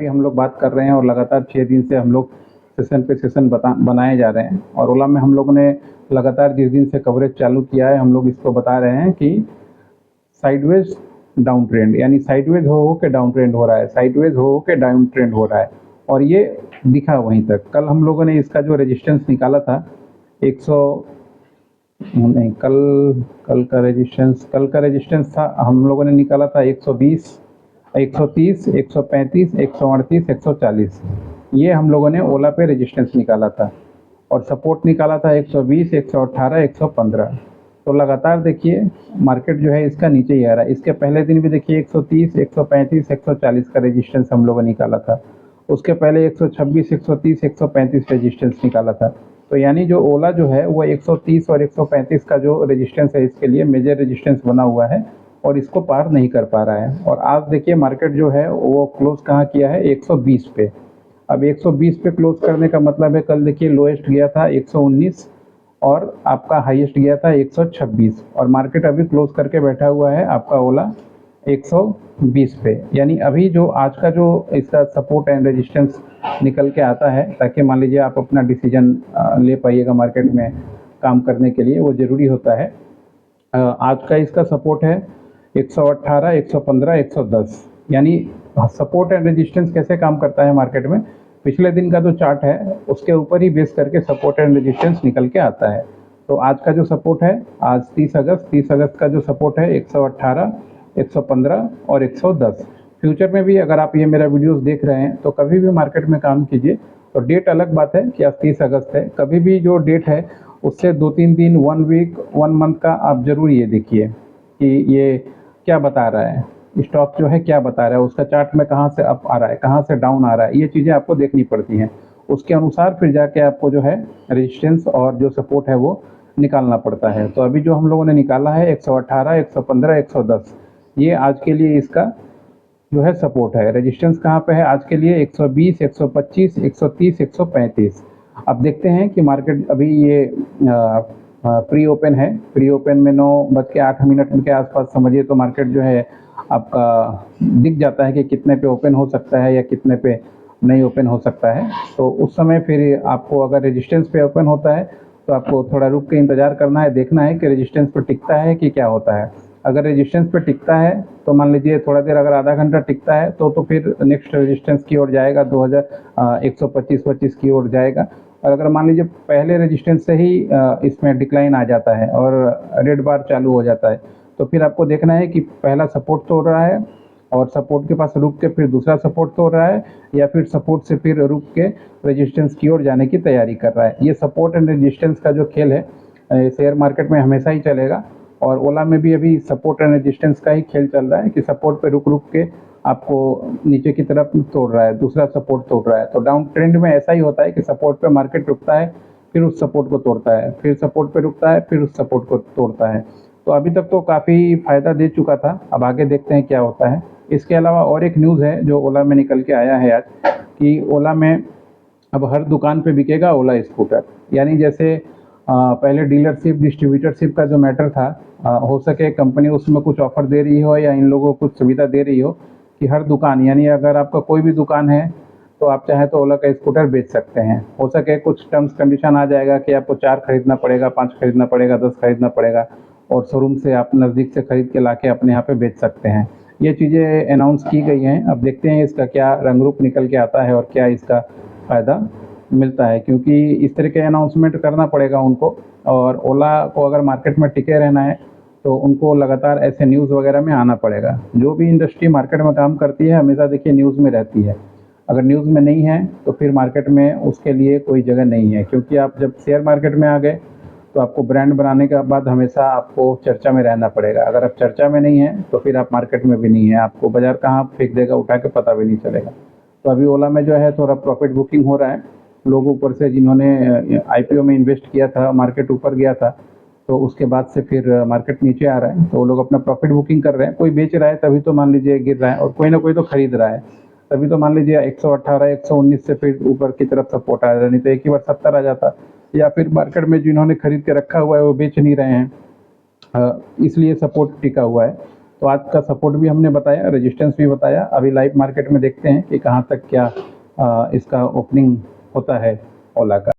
काफ़ी हम लोग बात कर रहे हैं और लगातार 6 दिन से हम लोग सेशन पे सेशन बनाए जा रहे हैं। और ओला में हम लोगों ने लगातार जिस दिन से कवरेज चालू किया है, हम लोग इसको बता रहे हैं कि साइडवेज डाउन ट्रेंड, यानी साइडवेज हो के डाउन ट्रेंड हो रहा है, साइडवेज हो के डाउन ट्रेंड हो रहा है। और ये दिखा वहीं तक। कल हम लोगों ने इसका जो रेजिस्टेंस निकाला था 100 नहीं, कल का रेजिस्टेंस था, हम लोगों ने निकाला था 120, 130, 135, 138, 140। ये हम लोगों ने ओला पे रेजिस्टेंस निकाला था। और सपोर्ट निकाला था 120, 118, 115। तो लगातार देखिए मार्केट जो है इसका नीचे ही आ रहा है। इसके पहले दिन भी देखिए 130, 135, 140 का रेजिस्टेंस हम लोगों ने निकाला था। उसके पहले 126, 130, 135 रेजिस्टेंस निकाला था। तो यानी जो ओला जो है वो 130 और 135 का जो रेजिस्टेंस है इसके लिए मेजर रेजिस्टेंस बना हुआ है और इसको पार नहीं कर पा रहा है। और आज देखिए मार्केट जो है वो क्लोज कहाँ किया है, 120 पे। अब 120 पे क्लोज करने का मतलब है, कल देखिए लोएस्ट गया था 119 और आपका हाईएस्ट गया था 126, और मार्केट अभी क्लोज करके बैठा हुआ है आपका ओला 120 पे। यानी अभी जो आज का जो इसका सपोर्ट एंड रेजिस्टेंस निकल के आता है, ताकि मान लीजिए आप अपना डिसीजन ले पाइएगा मार्केट में काम करने के लिए, वो ज़रूरी होता है। आज का इसका सपोर्ट है 118, 115, 110। यानी सपोर्ट एंड रेजिस्टेंस कैसे काम करता है मार्केट में, पिछले दिन का जो चार्ट है उसके ऊपर ही बेस करके सपोर्ट एंड रेजिस्टेंस निकल के आता है। तो आज का जो सपोर्ट है, आज 30 अगस्त का जो सपोर्ट है 118, 115 और 110। फ्यूचर में भी अगर आप ये मेरा वीडियोस देख रहे हैं तो कभी भी मार्केट में काम कीजिए। तो डेट अलग बात है कि आज 30 अगस्त है, कभी भी जो डेट है उससे 2-3 दिन, 1 वीक, 1 मंथ का आप ज़रूर ये देखिए कि ये क्या बता रहा है, स्टॉक जो है क्या बता रहा है, उसका चार्ट में कहाँ से अप आ रहा है, कहाँ से डाउन आ रहा है, ये चीज़ें आपको देखनी पड़ती हैं। उसके अनुसार फिर जाके आपको जो है रेजिस्टेंस और जो सपोर्ट है वो निकालना पड़ता है। तो अभी जो हम लोगों ने निकाला है 118, 115, 110, ये आज के लिए इसका जो है सपोर्ट है। रेजिस्टेंस कहाँ पे है आज के लिए, 120, 125, 130, 135। अब देखते हैं कि मार्केट अभी ये प्री ओपन है, प्री ओपन में 9:08 के आसपास समझिए तो मार्केट जो है आपका दिख जाता है कि कितने पे ओपन हो सकता है या कितने पे नहीं ओपन हो सकता है। तो उस समय फिर आपको अगर रेजिस्टेंस पे ओपन होता है तो आपको थोड़ा रुक के इंतज़ार करना है, देखना है कि रेजिस्टेंस पे टिकता है कि क्या होता है। अगर रेजिस्टेंस पे टिकता है तो मान लीजिए थोड़ा देर, अगर आधा घंटा टिकता है तो फिर नेक्स्ट रेजिस्टेंस की ओर जाएगा, 125 की ओर जाएगा। और अगर मान लीजिए पहले रेजिस्टेंस से ही इसमें डिक्लाइन आ जाता है और रेड बार चालू हो जाता है, तो फिर आपको देखना है कि पहला सपोर्ट तोड़ रहा है और सपोर्ट के पास रुक के फिर दूसरा सपोर्ट तोड़ रहा है, या फिर सपोर्ट से फिर रुक के रेजिस्टेंस की ओर जाने की तैयारी कर रहा है। ये सपोर्ट एंड रेजिस्टेंस का जो खेल है शेयर मार्केट में हमेशा ही चलेगा। और ओला में भी अभी सपोर्ट एंड रेजिस्टेंस का ही खेल चल रहा है कि सपोर्ट पे रुक रुक के आपको नीचे की तरफ तोड़ रहा है, दूसरा सपोर्ट तोड़ रहा है। तो डाउन ट्रेंड में ऐसा ही होता है कि सपोर्ट पे मार्केट रुकता है, फिर उस सपोर्ट को तोड़ता है, फिर सपोर्ट पे रुकता है, फिर उस सपोर्ट को तोड़ता है। तो अभी तक तो काफ़ी फ़ायदा दे चुका था, अब आगे देखते हैं क्या होता है। इसके अलावा और एक न्यूज़ है जो ओला में निकल के आया है आज, कि ओला में अब हर दुकान पे बिकेगा ओला स्कूटर। यानी जैसे पहले डीलरशिप डिस्ट्रीब्यूटरशिप का जो मैटर था, हो सके कंपनी उसमें कुछ ऑफर दे रही हो या इन लोगों को कुछ सुविधा दे रही हो कि हर दुकान, यानी अगर आपका कोई भी दुकान है तो आप चाहे तो ओला का स्कूटर बेच सकते हैं। हो सके कुछ टर्म्स कंडीशन आ जाएगा कि आपको 4 खरीदना पड़ेगा, 5 खरीदना पड़ेगा, 10 खरीदना पड़ेगा, और शोरूम से आप नज़दीक से खरीद के लाके अपने यहाँ पे बेच सकते हैं। ये चीज़ें अनाउंस की गई हैं। अब देखते हैं इसका क्या रंग रूप निकल के आता है और क्या इसका फ़ायदा मिलता है, क्योंकि इस तरह के अनाउंसमेंट करना पड़ेगा उनको। और ओला को अगर मार्केट में टिके रहना है तो उनको लगातार ऐसे न्यूज़ वगैरह में आना पड़ेगा। जो भी इंडस्ट्री मार्केट में काम करती है हमेशा देखिए न्यूज़ में रहती है। अगर न्यूज़ में नहीं है तो फिर मार्केट में उसके लिए कोई जगह नहीं है, क्योंकि आप जब शेयर मार्केट में आ गए तो आपको ब्रांड बनाने के बाद हमेशा आपको चर्चा में रहना पड़ेगा। अगर आप चर्चा में नहीं हैं तो फिर आप मार्केट में भी नहीं है, आपको बाज़ार कहाँ फेंक देगा उठा के पता भी नहीं चलेगा। तो अभी ओला में जो है थोड़ा प्रॉफिट बुकिंग हो रहा है। लोग ऊपर से जिन्होंने आईपीओ में इन्वेस्ट किया था, मार्केट ऊपर गया था तो उसके बाद से फिर मार्केट नीचे आ रहा है, तो वो लोग अपना प्रॉफिट बुकिंग कर रहे हैं। कोई बेच रहा है तभी तो मान लीजिए गिर रहा है, और कोई ना कोई तो खरीद रहा है तभी तो मान लीजिए 118, 119 से फिर ऊपर की तरफ सपोर्ट आ रहा है। नहीं तो एक ही बार 70 आ जाता, या फिर मार्केट में जिन्होंने खरीद के रखा हुआ है वो बेच नहीं रहे हैं, इसलिए सपोर्ट टिका हुआ है। तो आज का सपोर्ट भी हमने बताया, रेजिस्टेंस भी बताया। अभी लाइव मार्केट में देखते हैं कि कहाँ तक क्या इसका ओपनिंग होता है ओला का।